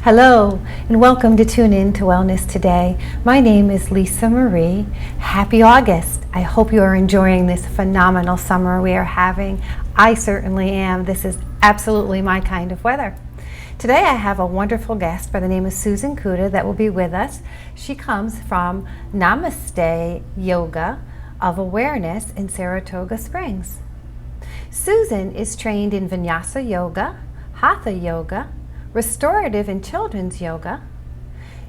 Hello, and welcome to Tune In to Wellness Today. My name is Lisa Marie. Happy August. I hope you are enjoying this phenomenal summer we are having. I certainly am. This is absolutely my kind of weather. Today I have a wonderful guest by the name of Susan Cuda that will be with us. She comes from Namaste Yoga of Awareness in Saratoga Springs. Susan is trained in Vinyasa Yoga, Hatha Yoga, Restorative and Children's Yoga.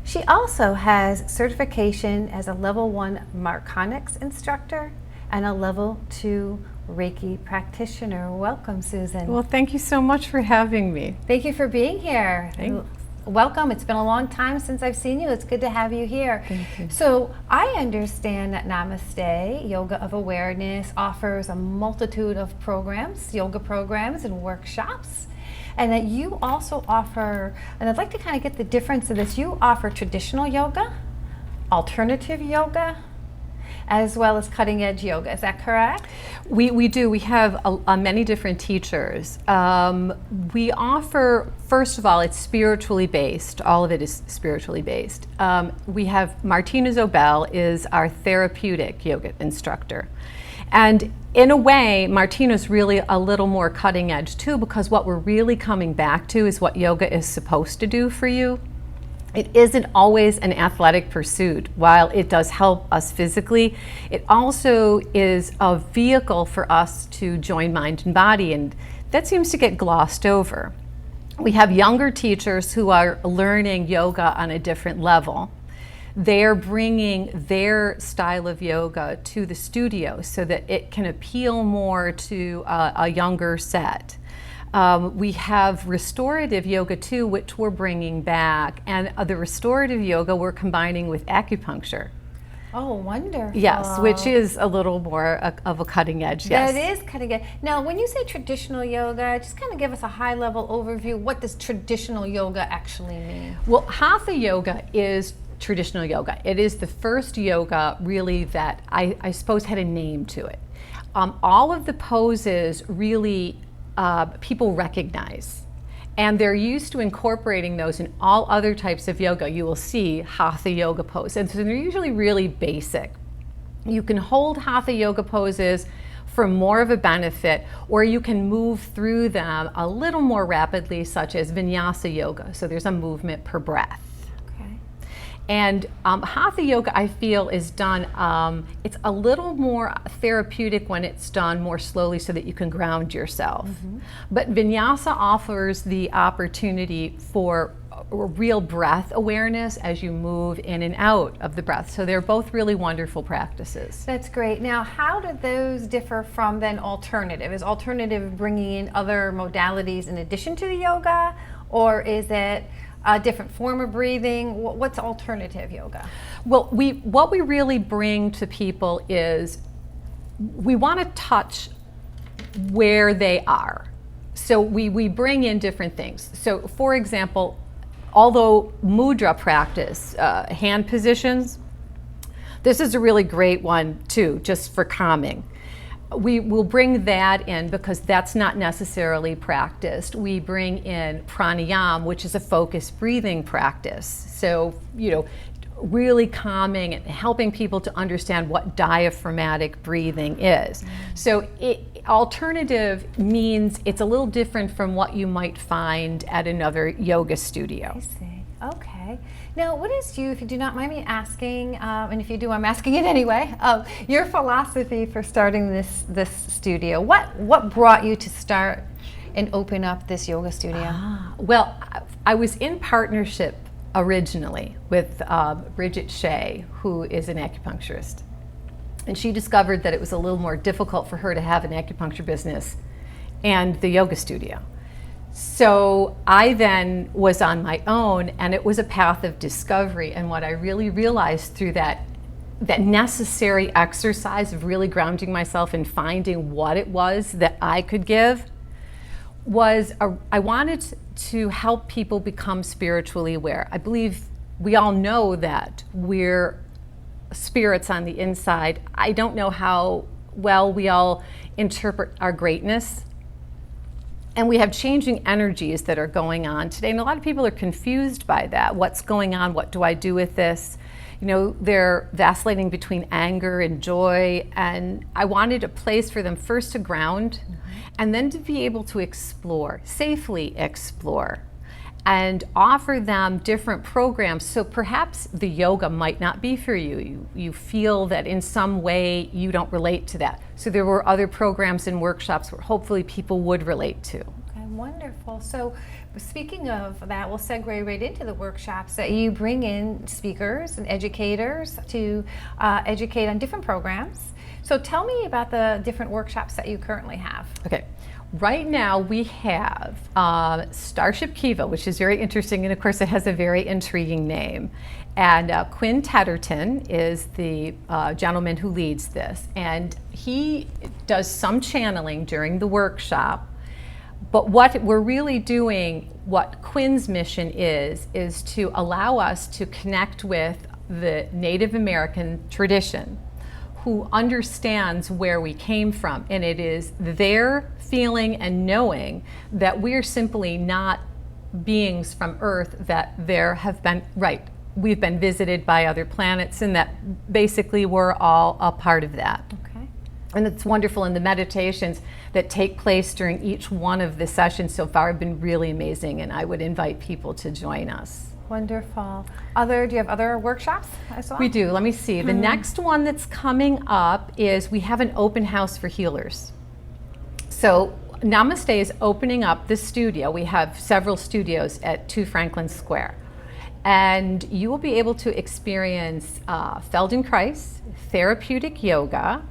She also has certification as a level 1 Marconics instructor and a level 2 Reiki practitioner. Welcome, Susan. Well, thank you so much for having me. Thank you for being here. Thanks. Welcome. It's been a long time since I've seen you. It's good to have you here. Thank you. So I understand that Namaste Yoga of Awareness offers a multitude of programs, yoga programs and workshops. And that you also offer, and I'd like to kind of get the difference of this, you offer traditional yoga, alternative yoga, as well as cutting edge yoga. Is that correct? We do. We have many different teachers. We offer, first of all, it's spiritually based. All of it is spiritually based. We have Martina Zobel is our therapeutic yoga instructor. And in a way, Martina's really a little more cutting edge too, because what we're really coming back to is what yoga is supposed to do for you. It isn't always an athletic pursuit. While it does help us physically, it also is a vehicle for us to join mind and body, and that seems to get glossed over. We have younger teachers who are learning yoga on a different level. They're bringing their style of yoga to the studio so that it can appeal more to a younger set. We have restorative yoga too, which we're bringing back, and the restorative yoga we're combining with acupuncture. Oh, wonderful. Yes, which is a little more of a cutting edge, yes. That is cutting edge. Now, when you say traditional yoga, just kind of give us a high-level overview. What does traditional yoga actually mean? Well, Hatha yoga is traditional yoga. It is the first yoga really that I suppose had a name to it. All of the poses really people recognize, and they're used to incorporating those in all other types of yoga. You will see Hatha yoga poses, and so they're usually really basic. You can hold Hatha yoga poses for more of a benefit, or you can move through them a little more rapidly, such as Vinyasa yoga. So there's a movement per breath. And Hatha yoga, I feel, is done, it's a little more therapeutic when it's done more slowly so that you can ground yourself. Mm-hmm. But Vinyasa offers the opportunity for real breath awareness as you move in and out of the breath. So they're both really wonderful practices. That's great. Now, how do those differ from then alternative? Is alternative bringing in other modalities in addition to the yoga, or is it a different form of breathing? What's alternative yoga? Well, what we really bring to people is we want to touch where they are. So we bring in different things. So for example, although mudra practice, hand positions, this is a really great one too, just for calming. We will bring that in because that's not necessarily practiced. We bring in pranayama, which is a focused breathing practice. So, really calming and helping people to understand what diaphragmatic breathing is. So alternative means it's a little different from what you might find at another yoga studio. I see. Okay. Now, what is if you do not mind me asking, and if you do, I'm asking it anyway, your philosophy for starting this studio? What brought you to start and open up this yoga studio? Well, I was in partnership originally with Bridget Shea, who is an acupuncturist. And she discovered that it was a little more difficult for her to have an acupuncture business and the yoga studio. So I then was on my own, and it was a path of discovery. And what I really realized through that necessary exercise of really grounding myself and finding what it was that I could give was I wanted to help people become spiritually aware. I believe we all know that we're spirits on the inside. I don't know how well we all interpret our greatness. And we have changing energies that are going on today. And a lot of people are confused by that. What's going on? What do I do with this? You know, they're vacillating between anger and joy. And I wanted a place for them first to ground and then to be able to explore, safely explore, and offer them different programs. So perhaps the yoga might not be for you. You feel that in some way you don't relate to that. So there were other programs and workshops where hopefully people would relate to. Okay, wonderful. So speaking of that, we'll segue right into the workshops that you bring in speakers and educators to educate on different programs. So tell me about the different workshops that you currently have. Okay. Right now we have Starship Kiva, which is very interesting, and of course it has a very intriguing name. And Quinn Tedderton is the gentleman who leads this, and he does some channeling during the workshop. But what we're really doing, what Quinn's mission is to allow us to connect with the Native American tradition, who understands where we came from, and it is their feeling and knowing that we're simply not beings from Earth, that there have been, we've been visited by other planets, and that basically we're all a part of that. Okay. And it's wonderful, and the meditations that take place during each one of the sessions so far have been really amazing, and I would invite people to join us. Wonderful. Do you have other workshops as well? We do. Let me see. The next one that's coming up is we have an open house for healers. So Namaste is opening up the studio. We have several studios at 2 Franklin Square. And you will be able to experience Feldenkrais, therapeutic yoga,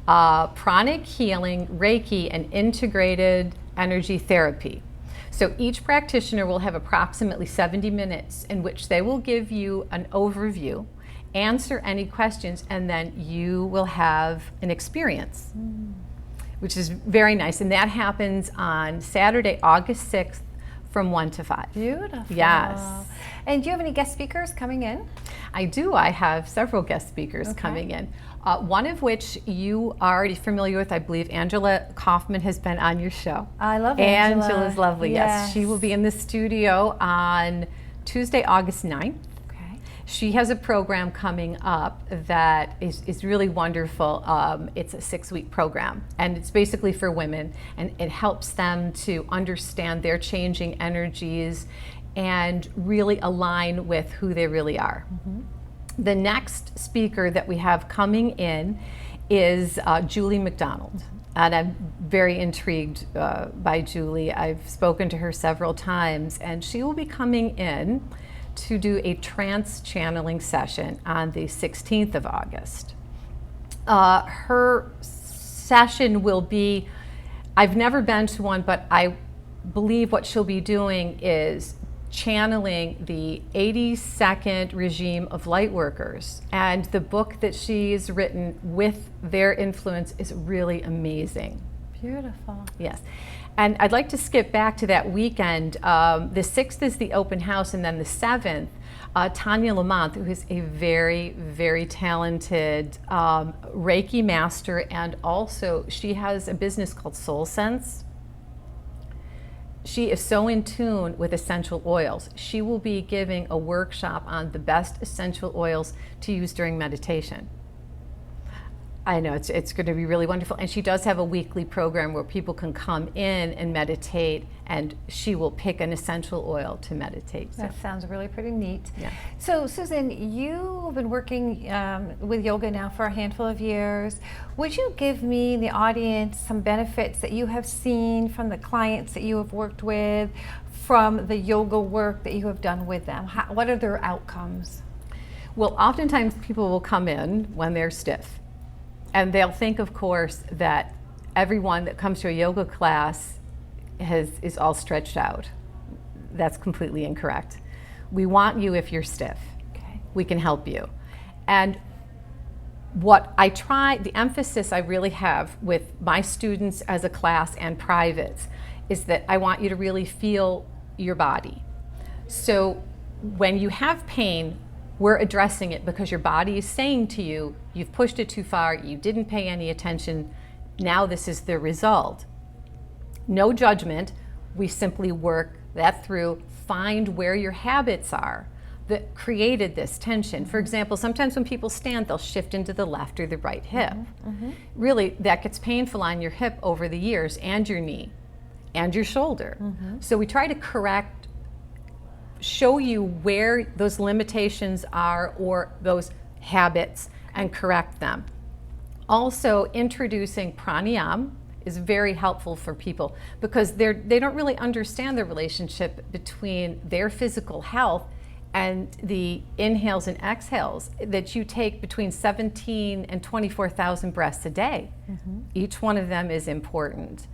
pranic healing, Reiki, and integrated energy therapy. So each practitioner will have approximately 70 minutes in which they will give you an overview, answer any questions, and then you will have an experience, which is very nice. And that happens on Saturday, August 6th from 1 to 5. Beautiful. Yes. And do you have any guest speakers coming in? I do. I have several guest speakers coming in. One of which you are already familiar with. I believe Angela Kaufman has been on your show. I love Angela. Angela's lovely, yes. She will be in the studio on Tuesday, August 9th. Okay. She has a program coming up that is really wonderful. It's a 6-week program, and it's basically for women, and it helps them to understand their changing energies and really align with who they really are. The next speaker that we have coming in is Julie McDonald. And I'm very intrigued by Julie. I've spoken to her several times, and she will be coming in to do a trance channeling session on the 16th of August. Her session will be, I've never been to one, but I believe what she'll be doing is channeling the 82nd regime of light workers, and the book that she's written with their influence is really amazing. Beautiful. Yes. And I'd like to skip back to that weekend. The 6th is the open house, and then the 7th, Tanya Lamont, who is a very, very talented Reiki master, and also she has a business called Soul Sense. She is so in tune with essential oils. She will be giving a workshop on the best essential oils to use during meditation. I know, it's going to be really wonderful. And she does have a weekly program where people can come in and meditate, and she will pick an essential oil to meditate. So. That sounds really pretty neat. Yeah. So Susan, you've been working with yoga now for a handful of years. Would you give me, the audience, some benefits that you have seen from the clients that you have worked with, from the yoga work that you have done with them? What are their outcomes? Well, oftentimes people will come in when they're stiff. And they'll think, of course, that everyone that comes to a yoga class is all stretched out. That's completely incorrect. We want you if you're stiff. Okay. We can help you. And what I try, the emphasis I really have with my students as a class and privates, is that I want you to really feel your body. So when you have pain, we're addressing it because your body is saying to you, you've pushed it too far, you didn't pay any attention, now this is the result. No judgment. we simply work that through, find where your habits are that created this tension. For example, sometimes when people stand, they'll shift into the left or the right hip. Really, that gets painful on your hip over the years, and your knee, and your shoulder. So we try to correct, show you where those limitations are or those habits and correct them. Also, introducing pranayama is very helpful for people because they don't really understand the relationship between their physical health and the inhales and exhales that you take between 17 and 24,000 breaths a day. Each one of them is important.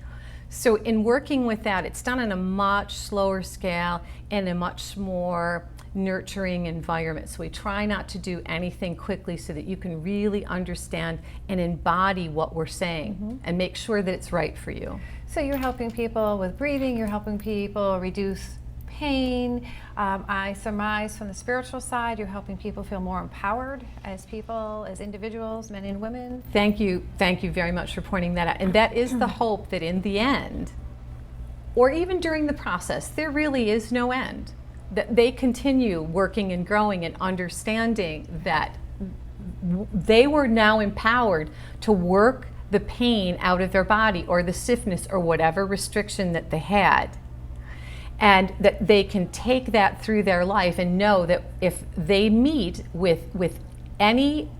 So in working with that, it's done on a much slower scale and a much more nurturing environment. So we try not to do anything quickly so that you can really understand and embody what we're saying and make sure that it's right for you. So you're helping people with breathing, you're helping people reduce pain. I surmise from the spiritual side, you're helping people feel more empowered as people, as individuals, men and women. Thank you very much for pointing that out. And that is the hope, that in the end, or even during the process, there really is no end. That they continue working and growing and understanding that they were now empowered to work the pain out of their body or the stiffness or whatever restriction that they had. And that they can take that through their life and know that if they meet with any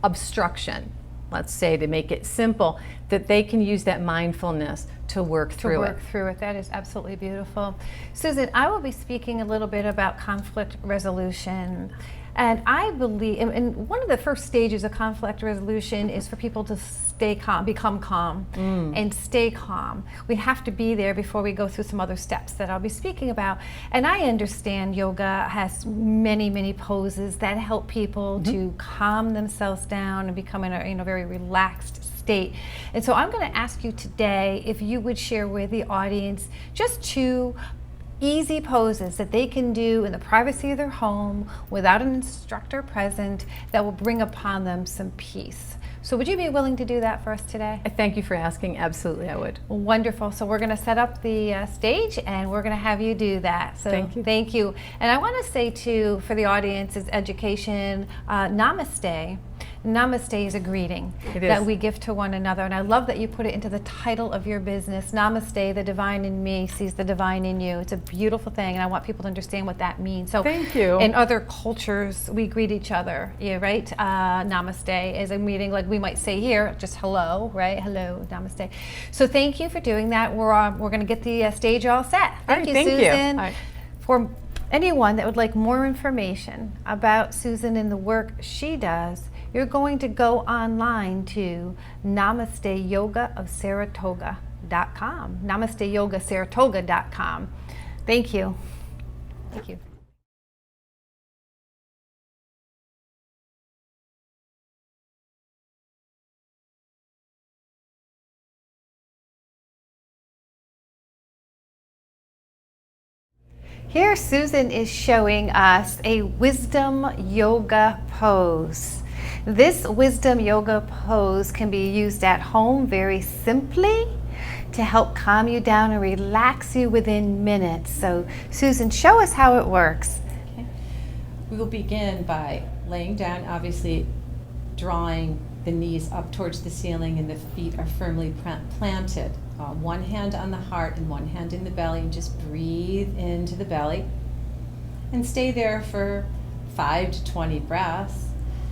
obstruction, let's say to make it simple, that they can use that mindfulness to work through it. That is absolutely beautiful. Susan, I will be speaking a little bit about conflict resolution. And I believe, and one of the first stages of conflict resolution is for people to stay calm, become calm, and stay calm. We have to be there before we go through some other steps that I'll be speaking about. And I understand yoga has many, many poses that help people to calm themselves down and become in a very relaxed state. And so I'm going to ask you today if you would share with the audience just 2 easy poses that they can do in the privacy of their home without an instructor present that will bring upon them some peace. So would you be willing to do that for us today? Thank you for asking. Absolutely, I would. Wonderful. So we're going to set up the stage and we're going to have you do that. So thank you. And I want to say too, for the audience's education, namaste. Namaste is a greeting that we give to one another. And I love that you put it into the title of your business. Namaste, the divine in me sees the divine in you. It's a beautiful thing, and I want people to understand what that means. So thank you. In other cultures, we greet each other, right? Namaste is a meeting like we might say here, just hello, right? Hello, namaste. So thank you for doing that. We're going to get the stage all set. Thank you, Susan. For anyone that would like more information about Susan and the work she does, you're going to go online to namasteyogaofsaratoga.com. namasteyogasaratoga.com. Thank you. Thank you. Here Susan is showing us a wisdom yoga pose. This wisdom yoga pose can be used at home very simply to help calm you down and relax you within minutes. So Susan, show us how it works. Okay. We will begin by laying down, obviously drawing the knees up towards the ceiling and the feet are firmly planted. One hand on the heart and one hand in the belly, and just breathe into the belly and stay there for 5 to 20 breaths.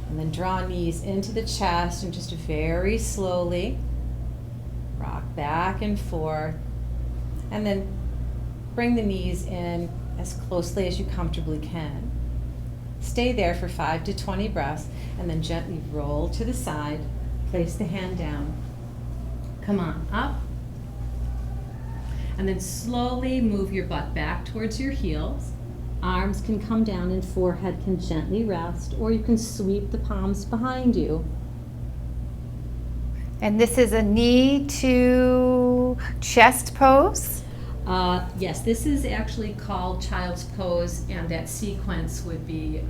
And then draw knees into the chest and just very slowly rock back and forth. And then bring the knees in as closely as you comfortably can. Stay there for 5 to 20 breaths and then gently roll to the side. Place the hand down. Come on up. And then slowly move your butt back towards your heels. Arms can come down and forehead can gently rest, or you can sweep the palms behind you. And this is a knee to chest pose? Yes, this is actually called child's pose, and that sequence would be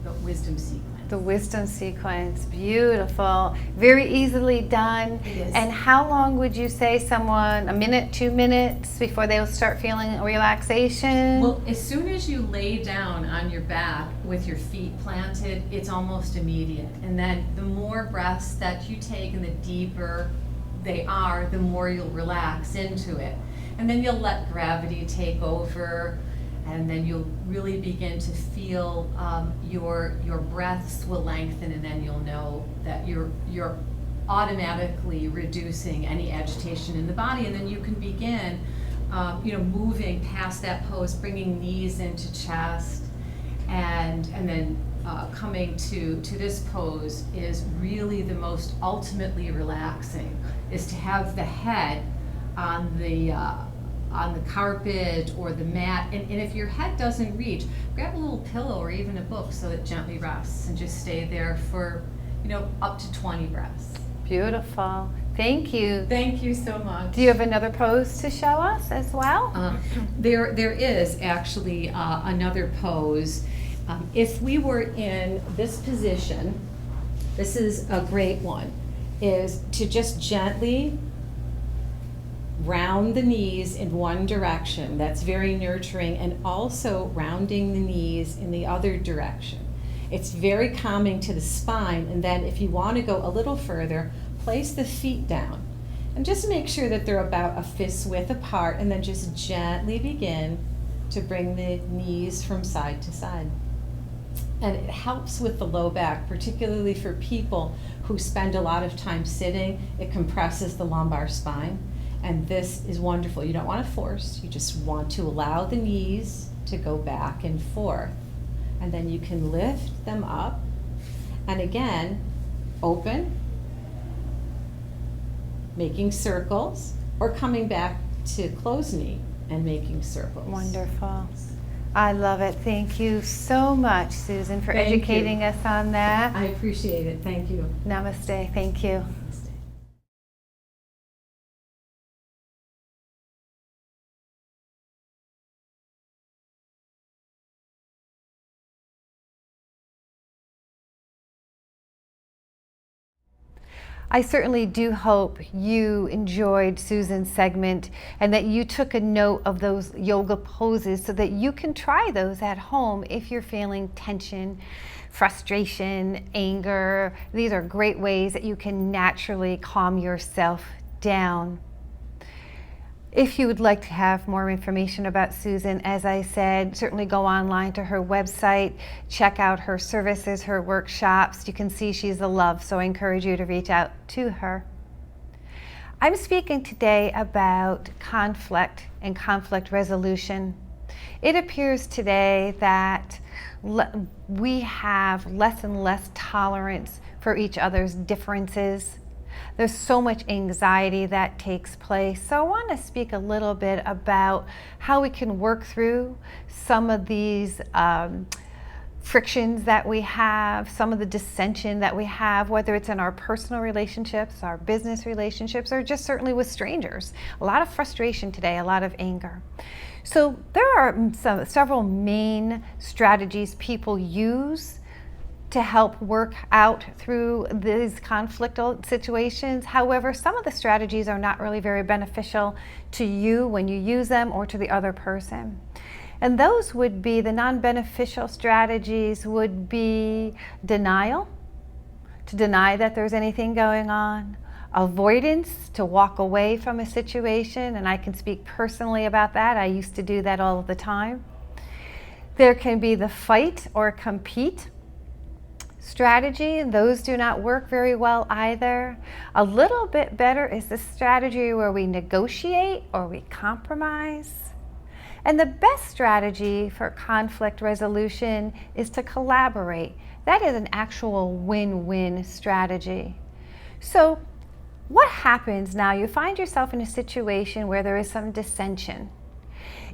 the wisdom sequence. The wisdom sequence, beautiful, very easily done. It is. And how long would you say someone, a minute, 2 minutes before they'll start feeling relaxation? Well, as soon as you lay down on your back with your feet planted, it's almost immediate. And then the more breaths that you take and the deeper they are, the more you'll relax into it. And then you'll let gravity take over, and then you'll really begin to feel your breaths will lengthen, and then you'll know that you're automatically reducing any agitation in the body, and then you can begin moving past that pose, bringing knees into chest, and then coming to this pose is really the most ultimately relaxing, is to have the head on the carpet or the mat, and if your head doesn't reach, grab a little pillow or even a book so it gently rests, and just stay there for up to 20 breaths. Beautiful. Thank you. Thank you so much. Do you have another pose to show us as well? There is actually another pose. If we were in this position, this is a great one, is to just gently round the knees in one direction. That's very nurturing, and also rounding the knees in the other direction. It's very calming to the spine, and then if you want to go a little further, place the feet down and just make sure that they're about a fist width apart, and then just gently begin to bring the knees from side to side. And it helps with the low back, particularly for people who spend a lot of time sitting. It compresses the lumbar spine. And this is wonderful. You don't want to force, you just want to allow the knees to go back and forth. And then you can lift them up, and again, open, making circles, or coming back to closed knee and making circles. Wonderful. I love it. Thank you so much, Susan, for educating us on that. I appreciate it. Thank you. Namaste. Thank you. I certainly do hope you enjoyed Susan's segment and that you took a note of those yoga poses so that you can try those at home if you're feeling tension, frustration, anger. These are great ways that you can naturally calm yourself down. If you would like to have more information about Susan, as I said, certainly go online to her website, check out her services, her workshops. You can see she's a love, so I encourage you to reach out to her. I'm speaking today about conflict and conflict resolution. It appears today that we have less and less tolerance for each other's differences. There's so much anxiety that takes place. So I want to speak a little bit about how we can work through some of these frictions that we have, some of the dissension that we have, whether it's in our personal relationships, our business relationships, or just certainly with strangers. A lot of frustration today, a lot of anger. So there are several main strategies people use to help work out through these conflict situations. However, some of the strategies are not really very beneficial to you when you use them, or to the other person. And those would be, the non-beneficial strategies would be denial, to deny that there's anything going on, avoidance, to walk away from a situation, and I can speak personally about that. I used to do that all the time. There can be the fight or compete strategy, and those do not work very well either. A little bit better is the strategy where we negotiate or we compromise. And the best strategy for conflict resolution is to collaborate. That is an actual win-win strategy. So what happens now? You find yourself in a situation where there is some dissension.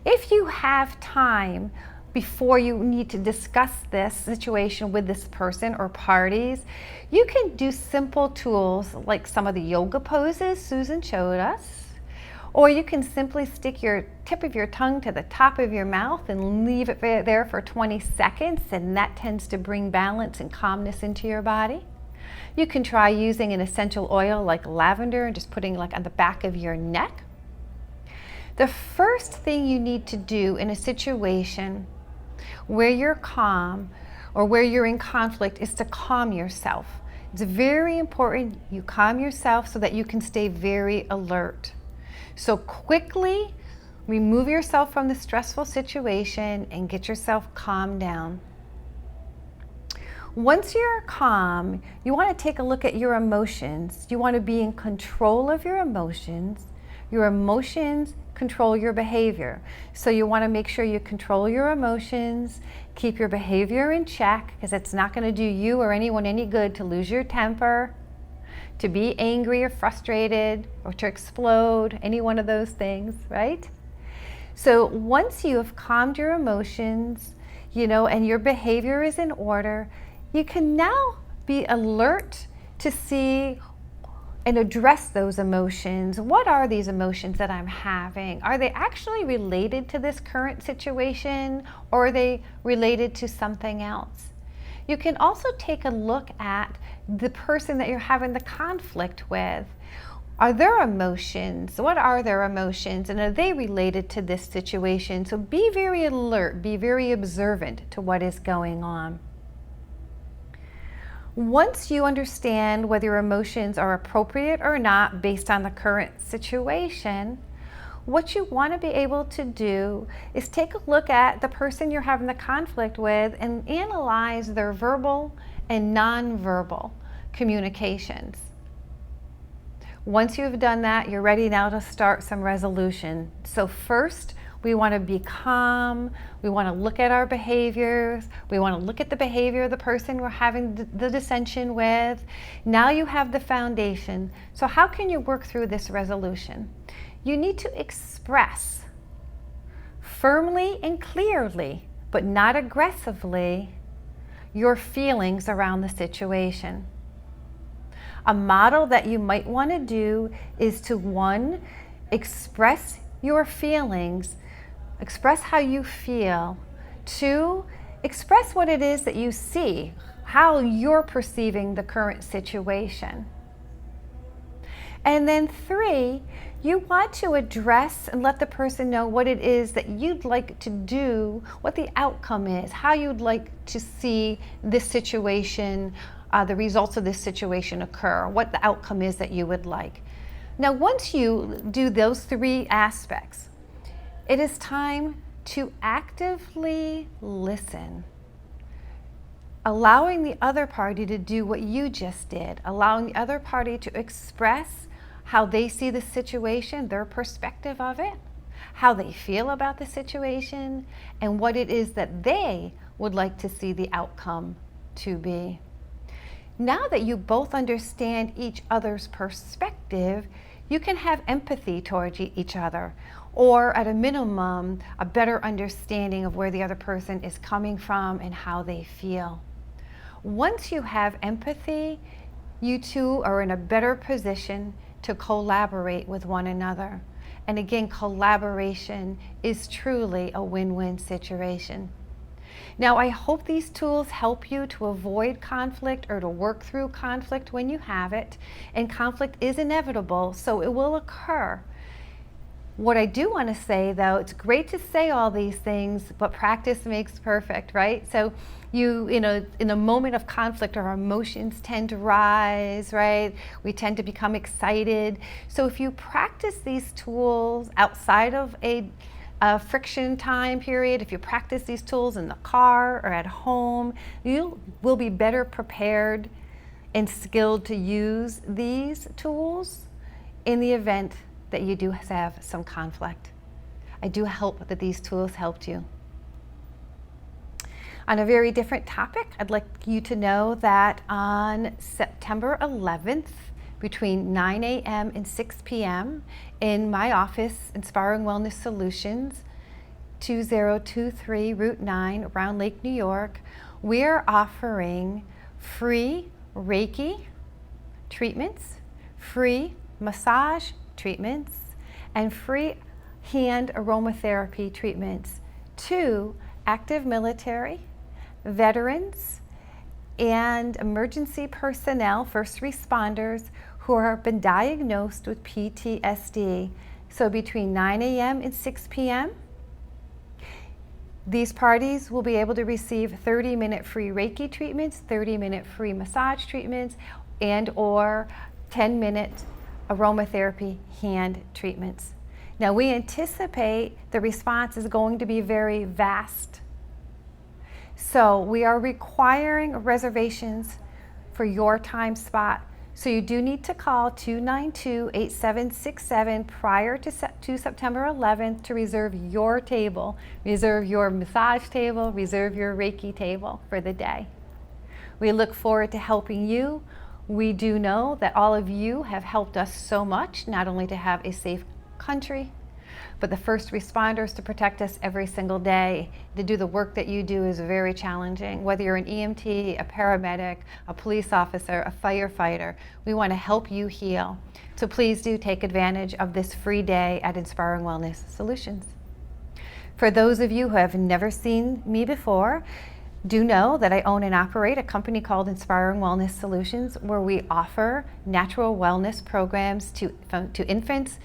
If you have time before you need to discuss this situation with this person or parties, you can do simple tools like some of the yoga poses Susan showed us, Or you can simply stick your tip of your tongue to the top of your mouth and leave it there for 20 seconds, and that tends to bring balance and calmness into your body. You can try using an essential oil like lavender and just putting like on the back of your neck. The first thing you need to do in a situation where you're calm or where you're in conflict is to calm yourself. It's very important you calm yourself so that you can stay very alert. So quickly remove yourself from the stressful situation and get yourself calmed down. Once you're calm, you want to take a look at your emotions. You want to be in control of your emotions. Your emotions control your behavior. So you want to make sure you control your emotions, keep your behavior in check, because it's not going to do you or anyone any good to lose your temper, to be angry or frustrated, or to explode, any one of those things, right? So once you have calmed your emotions, and your behavior is in order, you can now be alert to see and address those emotions. What are these emotions that I'm having? Are they actually related to this current situation, or are they related to something else? You can also take a look at the person that you're having the conflict with. Are their emotions? What are their emotions? And are they related to this situation? So be very alert, be very observant to what is going on. Once you understand whether your emotions are appropriate or not based on the current situation, what you want to be able to do is take a look at the person you're having the conflict with and analyze their verbal and nonverbal communications. Once you've done that, you're ready now to start some resolution. So first, we want to be calm. We want to look at our behaviors. We want to look at the behavior of the person we're having the dissension with. Now you have the foundation. So how can you work through this resolution? You need to express firmly and clearly, but not aggressively, your feelings around the situation. A model that you might want to do is to, 1, express your feelings, express how you feel. 2, express what it is that you see, how you're perceiving the current situation. And then 3, you want to address and let the person know what it is that you'd like to do, what the outcome is, how you'd like to see this situation, the results of this situation occur, what the outcome is that you would like. Now, once you do those 3 aspects, it is time to actively listen, allowing the other party to do what you just did, allowing the other party to express how they see the situation, their perspective of it, how they feel about the situation, and what it is that they would like to see the outcome to be. Now that you both understand each other's perspective, you can have empathy towards each other, or at a minimum, a better understanding of where the other person is coming from and how they feel. Once you have empathy, you two are in a better position to collaborate with one another. And again, collaboration is truly a win-win situation. Now, I hope these tools help you to avoid conflict or to work through conflict when you have it. And conflict is inevitable, so it will occur. What I do want to say, though, it's great to say all these things, but practice makes perfect, right? So in a moment of conflict, our emotions tend to rise, right? We tend to become excited. So if you practice these tools outside of a friction time period, if you practice these tools in the car or at home, you will be better prepared and skilled to use these tools in the event that you do have some conflict. I do hope that these tools helped you. On a very different topic, I'd like you to know that on September 11th, between 9 a.m. and 6 p.m. in my office, Inspiring Wellness Solutions, 2023 Route 9, Round Lake, New York, we are offering free Reiki treatments, free massage treatments, and free hand aromatherapy treatments to active military, veterans, and emergency personnel, first responders who have been diagnosed with PTSD. So between 9 a.m. and 6 p.m., these parties will be able to receive 30-minute free Reiki treatments, 30-minute free massage treatments, and or 10-minute aromatherapy hand treatments. Now we anticipate the response is going to be very vast. So we are requiring reservations for your time spot. So you do need to call 292-8767 prior to September 11th to reserve your table, reserve your massage table, reserve your Reiki table for the day. We look forward to helping you. We do know that all of you have helped us so much, not only to have a safe country, but the first responders to protect us every single day. To do the work that you do is very challenging. Whether you're an EMT, a paramedic, a police officer, a firefighter, we want to help you heal. So please do take advantage of this free day at Inspiring Wellness Solutions. For those of you who have never seen me before, do know that I own and operate a company called Inspiring Wellness Solutions, where we offer natural wellness programs to infants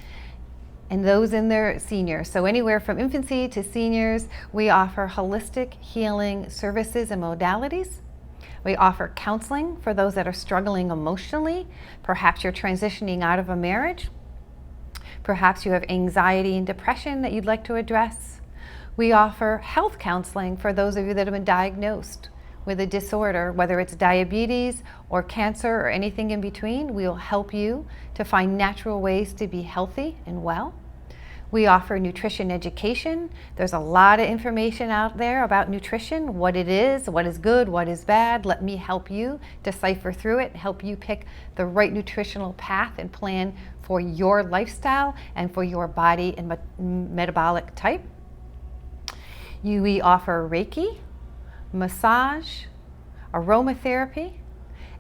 and those in their seniors. So anywhere from infancy to seniors, we offer holistic healing services and modalities. We offer counseling for those that are struggling emotionally. Perhaps you're transitioning out of a marriage. Perhaps you have anxiety and depression that you'd like to address. We offer health counseling for those of you that have been diagnosed with a disorder, whether it's diabetes or cancer or anything in between. We will help you to find natural ways to be healthy and well. We offer nutrition education. There's a lot of information out there about nutrition, what it is good, what is bad. Let me help you decipher through it, help you pick the right nutritional path and plan for your lifestyle and for your body and metabolic type. We offer Reiki, massage, aromatherapy,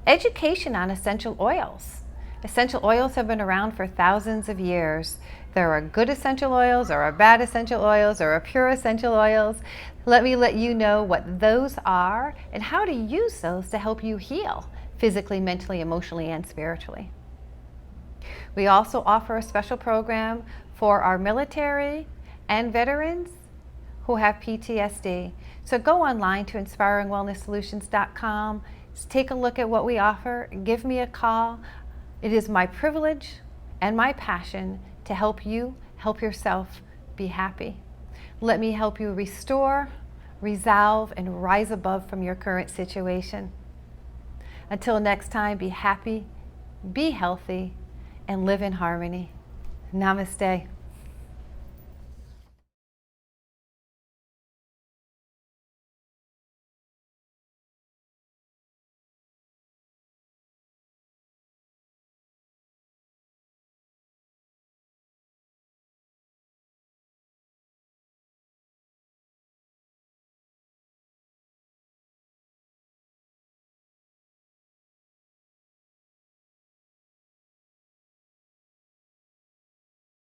education on essential oils. Essential oils have been around for thousands of years. There are good essential oils, there are bad essential oils, there are pure essential oils. Let me let you know what those are and how to use those to help you heal physically, mentally, emotionally, and spiritually. We also offer a special program for our military and veterans who have PTSD. So go online to inspiringwellnesssolutions.com, take a look at what we offer, give me a call. It is my privilege and my passion to help you, help yourself be happy. Let me help you restore, resolve, and rise above from your current situation. Until next time, be happy, be healthy, and live in harmony. Namaste.